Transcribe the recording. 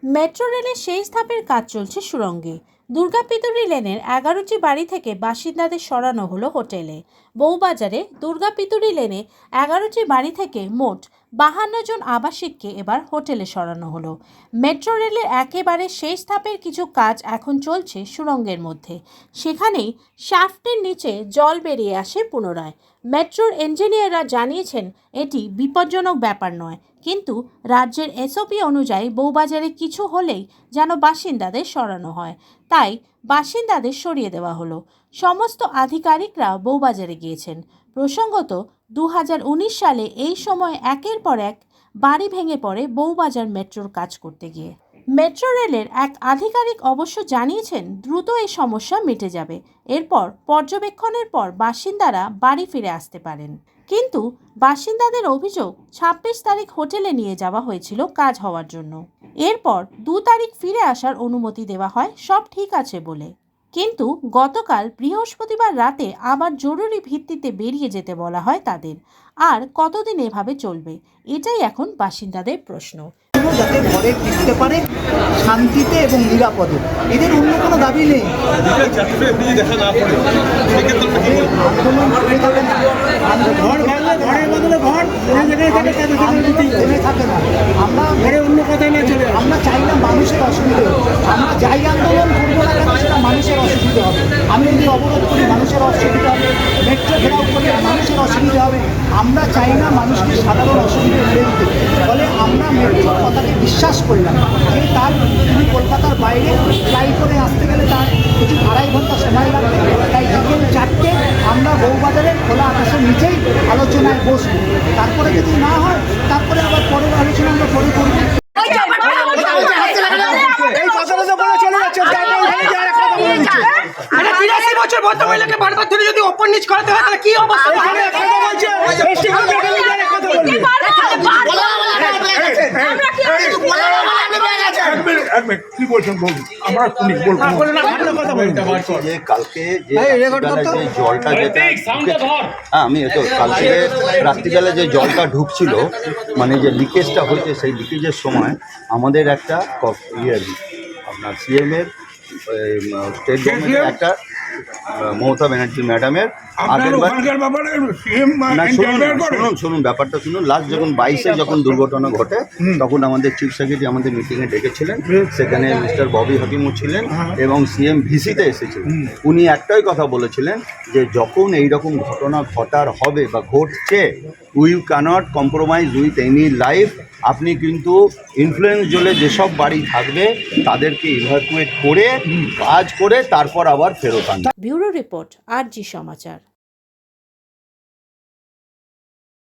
Metro রেলের শেষ ধাপের কাজ চলছে সুড়ঙ্গে। দুর্গাপিতুরি লেনের 11টি বাড়ি থেকে বাসিন্দাদের সরানো হলো হোটেলে। বউবাজারে দুর্গাপিতুরি লেনে 11টি বাড়ি থেকে মোট 52 জন আবাসিককে এবার হোটেলে সরানো হলো। মেট্রো রেলের একেবারে শেষ ধাপের কিছু কাজ এখন চলছে সুড়ঙ্গের মধ্যে। সেখানেই শ্যাফটের নিচে জল বেরিয়ে আসে পুনরায়। মেট্রোর ইঞ্জিনিয়াররা জানিয়েছেন এটি বিপজ্জনক ব্যাপার নয়, কিন্তু রাজ্যের এসওপি অনুযায়ী বউবাজারে কিছু হলেই যেন বাসিন্দাদের সরানো হয়, তাই বাসিন্দাদের সরিয়ে দেওয়া হলো। সমস্ত আধিকারিকরা বউবাজারে গিয়েছেন। প্রসঙ্গত 2019 সালে এই সময় একের পর এক বাড়ি ভেঙে পড়ে বউবাজার মেট্রোর কাজ করতে গিয়ে। মেট্রো রেলের এক আধিকারিক অবশ্য জানিয়েছেন দ্রুত এই সমস্যা মিটে যাবে। এরপর পর্যবেক্ষণের পর বাসিন্দারা বাড়ি ফিরে আসতে পারেন। কিন্তু বাসিন্দাদের অভিযোগ 26 তারিখ হোটেলে নিয়ে যাওয়া হয়েছিল কাজ হওয়ার জন্য। এরপর 2 তারিখ ফিরে আসার অনুমতি দেওয়া হয় সব ঠিক আছে বলে, কিন্তু গতকাল বৃহস্পতিবার রাতে আবার জরুরি ভিত্তিতে বেরিয়ে যেতে বলা হয় তাদের। আর কতদিন এভাবে চলবে, এটাই এখন বাসিন্দাদের প্রশ্ন। যাতে ঘরে ফিরতে পারে শান্তিতে এবং নিরাপদে, এদের অন্য কোনো দাবি নেই। আমরা চাই না মানুষের অসুবিধা হবে। আমরা যাই আন্দোলন করবো না কেন সেটা মানুষের অসুবিধা হবে। আমি যদি অবরোধ করি মানুষের অসুবিধা হবে, মেট্রো ঘেরাও করলে মানুষের অসুবিধা হবে। আমরা চাই না মানুষকে সাধারণ অসুবিধা ফেলে দিতে। ফলে আমরা মেট্রোর কথাকে বিশ্বাস করলাম যে তিনি কলকাতার বাইরে ফ্লাই করে আসতে গেলে তার কিছু 2.5 ঘন্টা সময় লাগবে। তাই বিকেল 4টে আমরা বউবাজারের খোলা আকাশের নিচেই আলোচনায় বসবো। তারপরে যদি না হয় তারপরে আবার পরের আলোচনা আমরা পরে করবো। কালকে যে জলটা আমি কালকে রাত্রিবেলা যে জলটা ঢুকছিল, মানে যে লিকেজটা হয়েছে, সেই লিকেজের সময় আমাদের একটা আপনার সিএমের স্টেট গভর্নমেন্টের একটা মমতা ব্যানার্জি ম্যাডামের শুনুন ব্যাপারটা শুনুন। লাস্ট যখন 22-এ যখন দুর্ঘটনা ঘটে তখন আমাদের চিফ সেক্রেটারি আমাদের মিটিংয়ে ডেকেছিলেন। সেখানে মিস্টার ববি হাকিমও ছিলেন এবং সিএম ভিসিতে এসেছিলেন। উনি একটাই কথা বলেছিলেন যে যখন এইরকম ঘটনা ঘটার হবে বা ঘটছে, we can't compromise with any life. আপনি কিন্তু ইনফ্লুয়েন্স জোনে যেসব বাড়ি থাকবে তাদেরকে ইভাকুয়েট করে কাজ করে তারপর আবার ফেরত আনবেন। ব্যুরো রিপোর্ট, আরজি সমাচার।